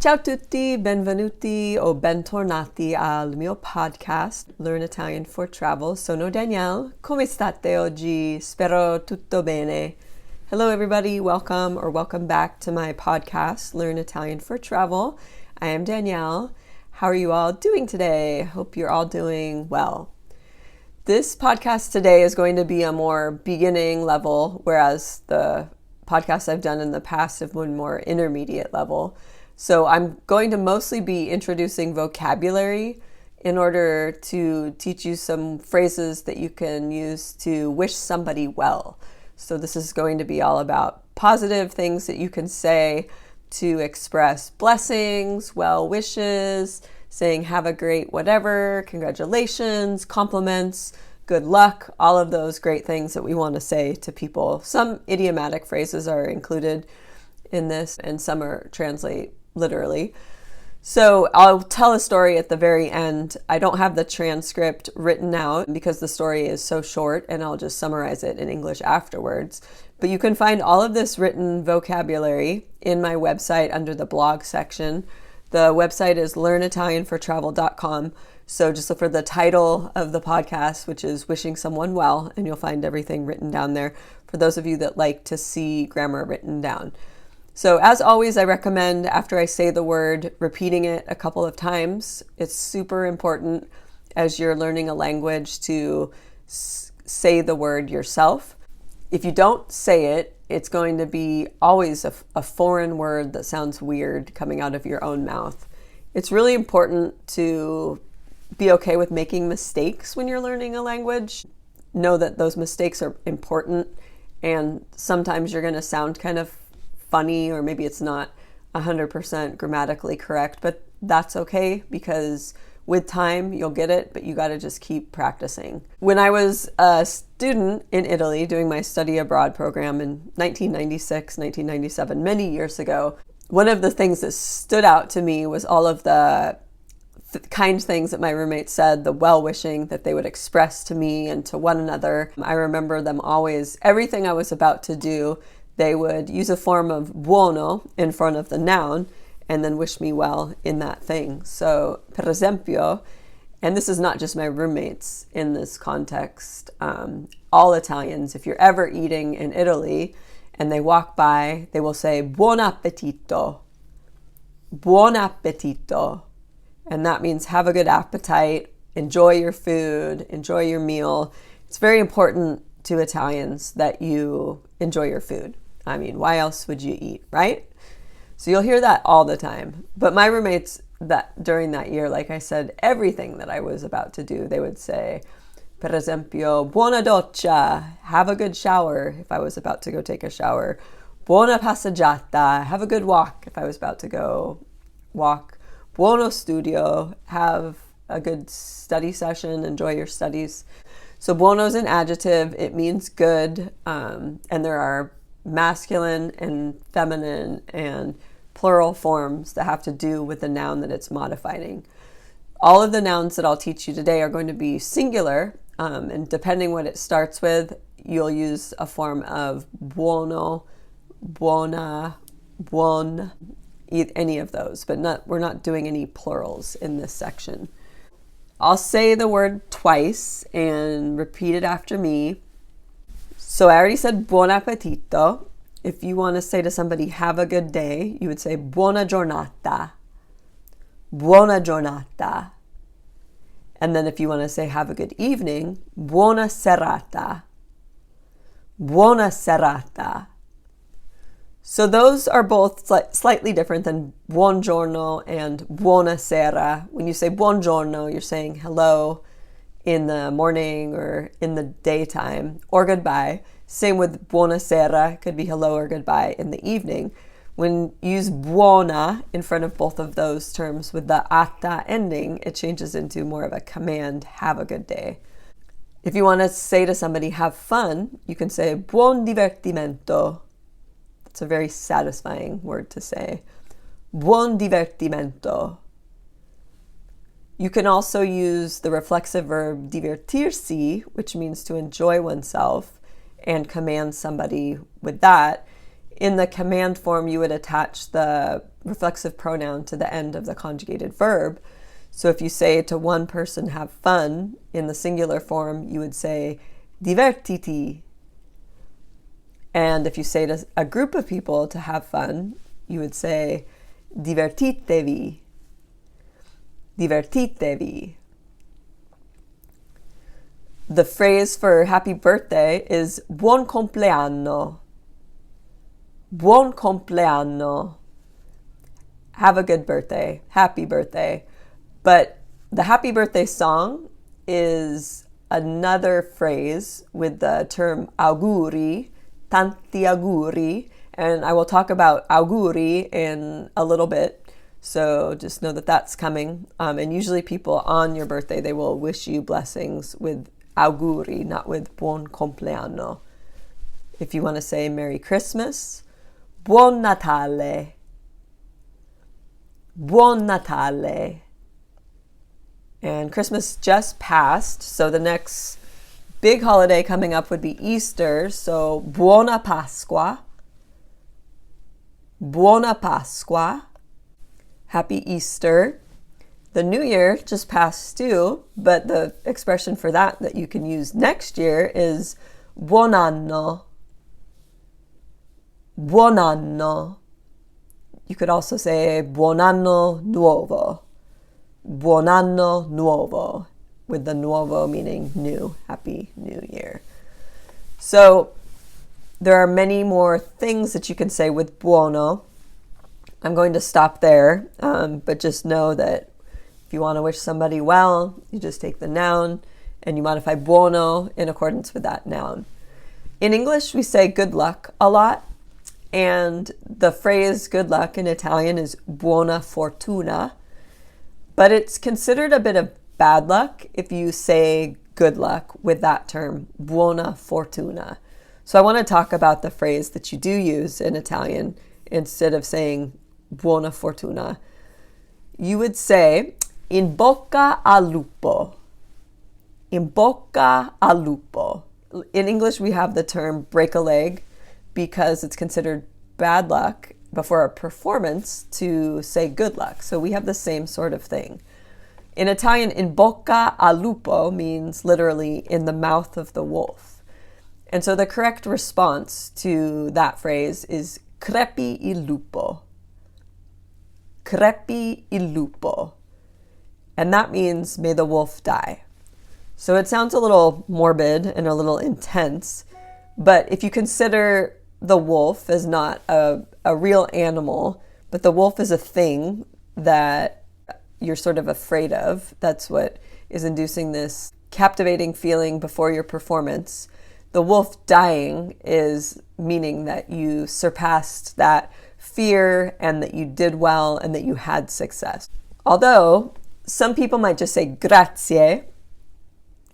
Ciao tutti, benvenuti o bentornati al mio podcast Learn Italian for Travel. Sono Danielle. Come state oggi? Spero tutto bene. Hello everybody, welcome back to my podcast Learn Italian for Travel. I am Danielle. How are you all doing today? Hope you're all doing well. This podcast today is going to be a more beginning level, whereas the podcasts I've done in the past have been more intermediate level. So I'm going to mostly be introducing vocabulary in order to teach you some phrases that you can use to wish somebody well. So this is going to be all about positive things that you can say to express blessings, well wishes, saying have a great whatever, congratulations, compliments, good luck, all of those great things that we want to say to people. Some idiomatic phrases are included in this and some are translate literally. So I'll tell a story at the very end. I don't have the transcript written out because the story is so short, and I'll just summarize it in English afterwards. But you can find all of this written vocabulary in my website under the blog section. The website is learnitalianfortravel.com. So just look for the title of the podcast, which is Wishing Someone Well, and you'll find everything written down there for those of you that like to see grammar written down. So as always, I recommend after I say the word, repeating it a couple of times. It's super important as you're learning a language to say the word yourself. If you don't say it, it's going to be always a foreign word that sounds weird coming out of your own mouth. It's really important to be okay with making mistakes when you're learning a language. Know that those mistakes are important, and sometimes you're going to sound kind of funny, or maybe it's not 100% grammatically correct, but that's okay because with time you'll get it, but you got to just keep practicing. When I was a student in Italy doing my study abroad program in 1996, 1997, many years ago, one of the things that stood out to me was all of the kind things that my roommates said, the well-wishing that they would express to me and to one another. I remember them always, everything I was about to do, they would use a form of buono in front of the noun and then wish me well in that thing. So, per esempio, and this is not just my roommates in this context, all Italians, if you're ever eating in Italy and they walk by, they will say, buon appetito, buon appetito. And that means have a good appetite, enjoy your food, enjoy your meal. It's very important to Italians that you enjoy your food. I mean, why else would you eat, right? So you'll hear that all the time. But my roommates that during that year, like I said, everything that I was about to do, they would say, per esempio, buona doccia, have a good shower if I was about to go take a shower. Buona passeggiata, have a good walk if I was about to go walk. Buono studio, have a good study session, enjoy your studies. So buono is an adjective, it means good, and there are masculine and feminine and plural forms that have to do with the noun that it's modifying. All of the nouns that I'll teach you today are going to be singular, and depending what it starts with, you'll use a form of buono, buona, buon, any of those, but we're not doing any plurals in this section. I'll say the word twice and repeat it after me. So I already said buon appetito. If you want to say to somebody, have a good day, you would say buona giornata. Buona giornata. And then if you want to say have a good evening, buona serata. Buona serata. So those are both slightly different than buongiorno and buonasera. When you say buongiorno, you're saying hello in the morning or in the daytime, or goodbye. Same with buonasera, it could be hello or goodbye in the evening. When you use buona in front of both of those terms with the ata ending, it changes into more of a command, have a good day. If you want to say to somebody, have fun, you can say buon divertimento. It's a very satisfying word to say. Buon divertimento. You can also use the reflexive verb divertirsi, which means to enjoy oneself, and command somebody with that In the command form, you would attach the reflexive pronoun to the end of the conjugated verb. So if you say to one person, have fun, in the singular form, you would say divertiti. And if you say to a group of people to have fun, you would say divertitevi. Divertitevi. The phrase for happy birthday is buon compleanno. Buon compleanno. Have a good birthday. Happy birthday. But the happy birthday song is another phrase with the term auguri, tanti auguri, and I will talk about auguri in a little bit. So just know that that's coming. And usually people on your birthday, they will wish you blessings with auguri, not with buon compleanno. If you want to say Merry Christmas, buon Natale. Buon Natale. And Christmas just passed, so the next big holiday coming up would be Easter. So buona Pasqua. Buona Pasqua. Happy Easter. The New Year just passed too, but the expression for that you can use next year is buon anno. Buon anno. You could also say buon anno nuovo. Buon anno nuovo, with the nuovo meaning new, happy new year. So there are many more things that you can say with buono. I'm going to stop there, but just know that if you want to wish somebody well, you just take the noun and you modify buono in accordance with that noun. In English, we say good luck a lot, and the phrase good luck in Italian is buona fortuna, but it's considered a bit of bad luck if you say good luck with that term, buona fortuna. So I want to talk about the phrase that you do use in Italian instead of saying buona fortuna. You would say in bocca al lupo. In bocca al lupo. In English, we have the term break a leg because it's considered bad luck before a performance to say good luck. So we have the same sort of thing. In Italian, in bocca al lupo means literally in the mouth of the wolf. And so the correct response to that phrase is crepi il lupo. Crepi il lupo. And that means may the wolf die. So it sounds a little morbid and a little intense, but if you consider the wolf as not a real animal, but the wolf is a thing that you're sort of afraid of, that's what is inducing this captivating feeling before your performance. The wolf dying is meaning that you surpassed that fear and that you did well and that you had success. Although some people might just say grazie,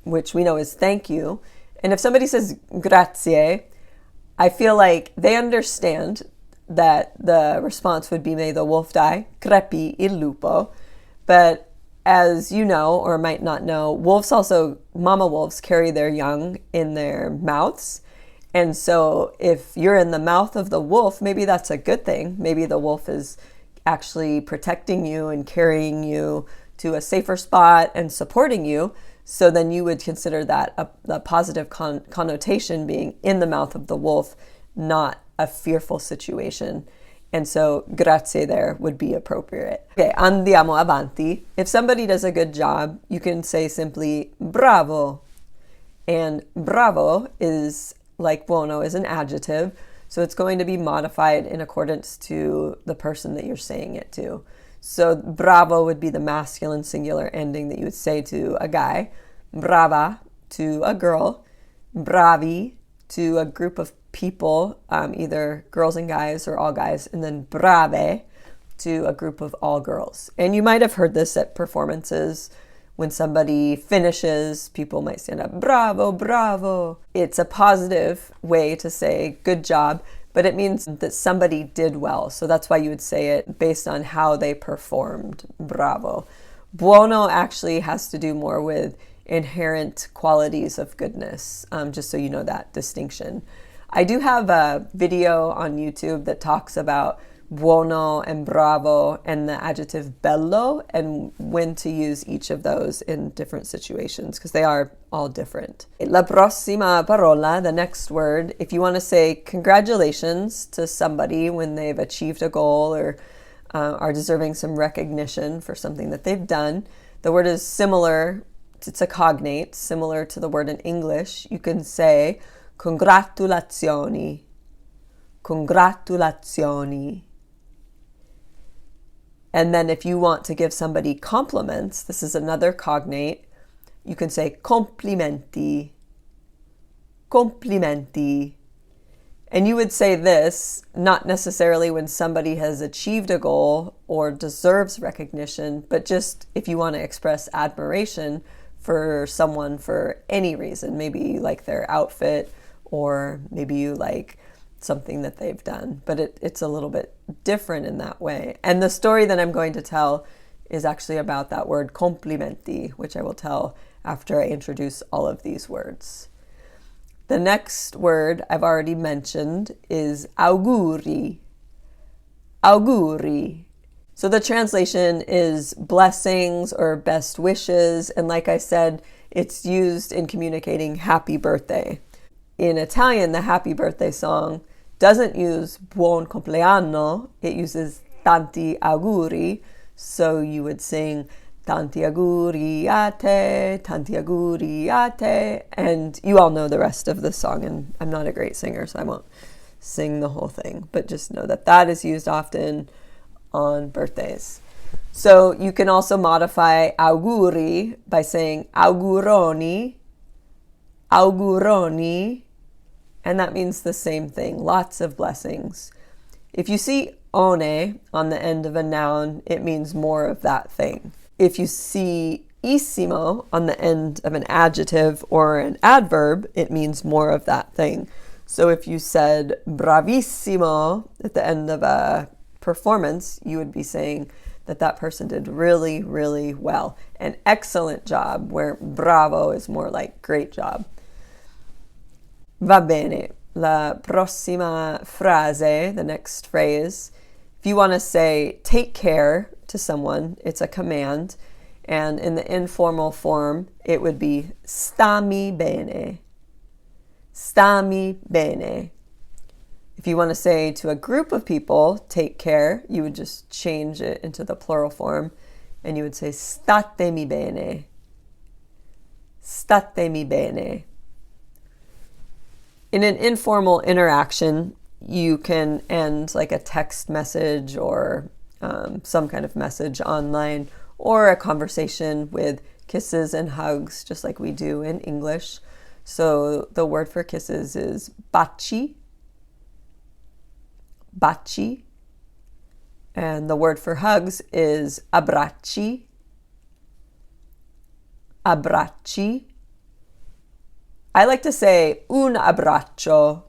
which we know is thank you. And if somebody says grazie, I feel like they understand that the response would be may the wolf die, crepi il lupo. But as you know, or might not know, wolves also, mama wolves, carry their young in their mouths. And so if you're in the mouth of the wolf, maybe that's a good thing. Maybe the wolf is actually protecting you and carrying you to a safer spot and supporting you. So then you would consider that a positive connotation being in the mouth of the wolf, not a fearful situation. And so grazie there would be appropriate. Okay, andiamo avanti. If somebody does a good job, you can say simply bravo. And bravo is, like buono, is an adjective. So it's going to be modified in accordance to the person that you're saying it to. So bravo would be the masculine singular ending that you would say to a guy. Brava to a girl. Bravi to a group of people, either girls and guys or all guys. And then brave to a group of all girls. And you might have heard this at performances. When somebody finishes, people might stand up, bravo, bravo. It's a positive way to say good job, but it means that somebody did well. So that's why you would say it based on how they performed, bravo. Buono actually has to do more with inherent qualities of goodness, just so you know that distinction. I do have a video on YouTube that talks about buono and bravo and the adjective bello and when to use each of those in different situations because they are all different. La prossima parola, the next word, if you want to say congratulations to somebody when they've achieved a goal or are deserving some recognition for something that they've done, the word is similar, it's a cognate, similar to the word in English. You can say congratulazioni, congratulazioni. And then if you want to give somebody compliments, this is another cognate, you can say complimenti, complimenti. And you would say this, not necessarily when somebody has achieved a goal or deserves recognition, but just if you want to express admiration for someone for any reason. Maybe you like their outfit, or maybe you like something that they've done, but it's a little bit different in that way. And the story that I'm going to tell is actually about that word complimenti, which I will tell after I introduce all of these words. The next word I've already mentioned is auguri. Auguri. So the translation is blessings or best wishes, and like I said, it's used in communicating happy birthday. In Italian, the happy birthday song doesn't use buon compleanno, it uses tanti auguri. So you would sing tanti auguri a te, tanti auguri a te, and you all know the rest of the song, and I'm not a great singer, so I won't sing the whole thing, but just know that that is used often on birthdays. So you can also modify auguri by saying auguroni, auguroni, and that means the same thing, lots of blessings. If you see one on the end of a noun, it means more of that thing. If you see issimo on the end of an adjective or an adverb, it means more of that thing. So if you said bravissimo at the end of a performance, you would be saying that that person did really, really well. An excellent job, where bravo is more like great job. Va bene. La prossima frase, the next phrase, if you want to say take care to someone, it's a command. And in the informal form, it would be stammi bene. Stammi bene. If you want to say to a group of people, take care, you would just change it into the plural form and you would say statemi bene. Statemi bene. In an informal interaction, you can end like a text message or some kind of message online, or a conversation with kisses and hugs, just like we do in English. So the word for kisses is baci, baci, and the word for hugs is abbracci, abbracci. I like to say un abbraccio,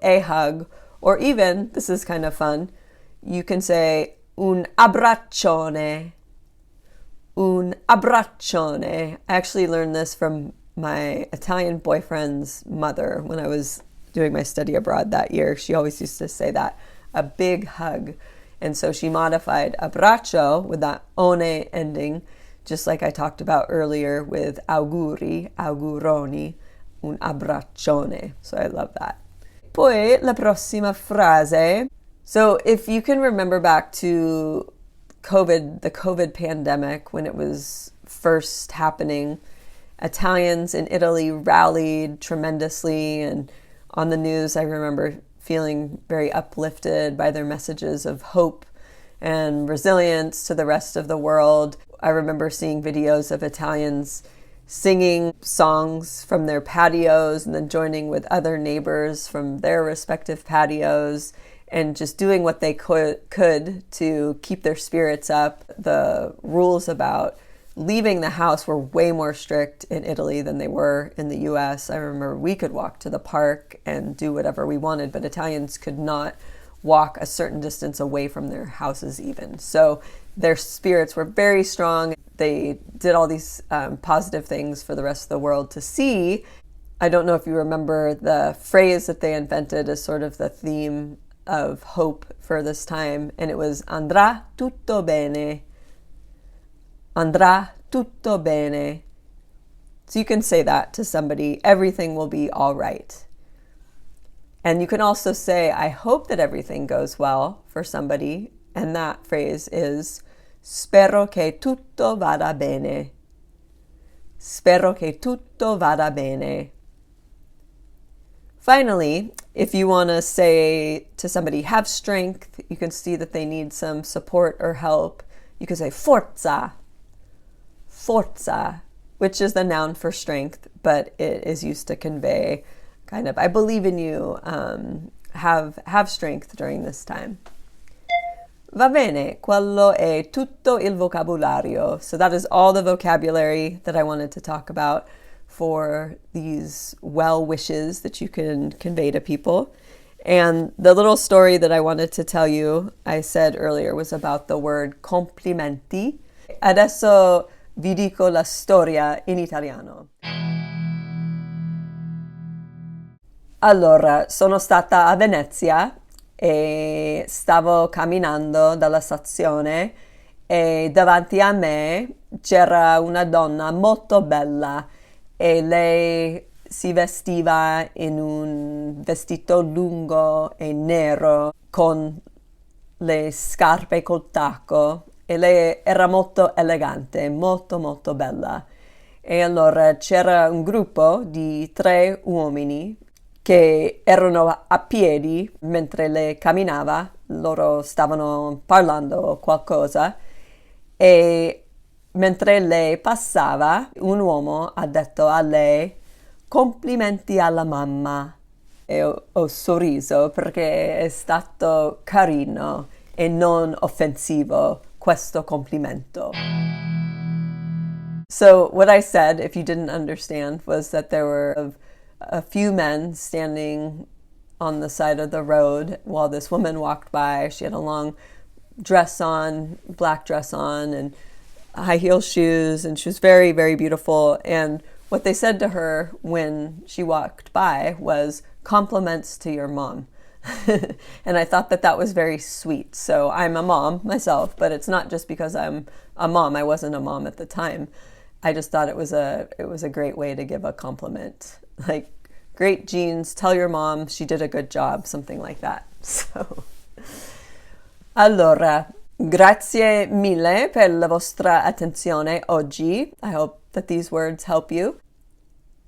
a hug, or even, this is kind of fun, you can say un abbraccione, un abbraccione. I actually learned this from my Italian boyfriend's mother when I was doing my study abroad that year. She always used to say that, a big hug. And so she modified abbraccio with that one ending, just like I talked about earlier with auguri, auguroni, un abbraccione. So I love that. Poi la prossima frase. So if you can remember back to COVID, the COVID pandemic, when it was first happening, Italians in Italy rallied tremendously, and on the news I remember feeling very uplifted by their messages of hope and resilience to the rest of the world. I remember seeing videos of Italians singing songs from their patios and then joining with other neighbors from their respective patios and just doing what they could to keep their spirits up. The rules about leaving the house were way more strict in Italy than they were in the US. I remember we could walk to the park and do whatever we wanted, but Italians could not walk a certain distance away from their houses even. So their spirits were very strong. They did all these positive things for the rest of the world to see. I don't know if you remember the phrase that they invented as sort of the theme of hope for this time, and it was andrà tutto bene. Andrà tutto bene. So you can say that to somebody, everything will be all right. And you can also say, I hope that everything goes well for somebody, and that phrase is spero che tutto vada bene. Spero che tutto vada bene. Finally, if you want to say to somebody, have strength, you can see that they need some support or help. You can say forza, forza, which is the noun for strength, but it is used to convey kind of, I believe in you, have strength during this time. Va bene, quello è tutto il vocabolario. So that is all the vocabulary that I wanted to talk about for these well wishes that you can convey to people. And the little story that I wanted to tell you, I said earlier, was about the word complimenti. Adesso vi dico la storia in italiano. Allora, sono stata a Venezia e stavo camminando dalla stazione e davanti a me c'era una donna molto bella e lei si vestiva in un vestito lungo e nero con le scarpe col tacco e lei era molto elegante, molto molto bella. E allora c'era un gruppo di 3 uomini che erano a piedi mentre lei camminava, loro stavano parlando qualcosa e mentre lei passava un uomo ha detto a lei complimenti alla mamma e ho sorriso perché è stato carino e non offensivo questo complimento. So what I said, if you didn't understand, was that there were a few men standing on the side of the road while this woman walked by. She had a long dress on, black dress on, and high heel shoes, and she was very, very beautiful. And what they said to her when she walked by was compliments to your mom. And I thought that that was very sweet. So I'm a mom myself, but it's not just because I'm a mom. I wasn't a mom at the time. I just thought it was a great way to give a compliment. Like, great jeans, tell your mom she did a good job, something like that. So, allora, grazie mille per la vostra attenzione oggi. I hope that these words help you.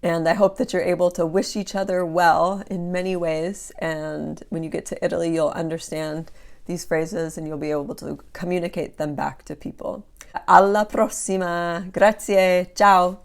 And I hope that you're able to wish each other well in many ways. And when you get to Italy, you'll understand these phrases and you'll be able to communicate them back to people. Alla prossima. Grazie. Ciao.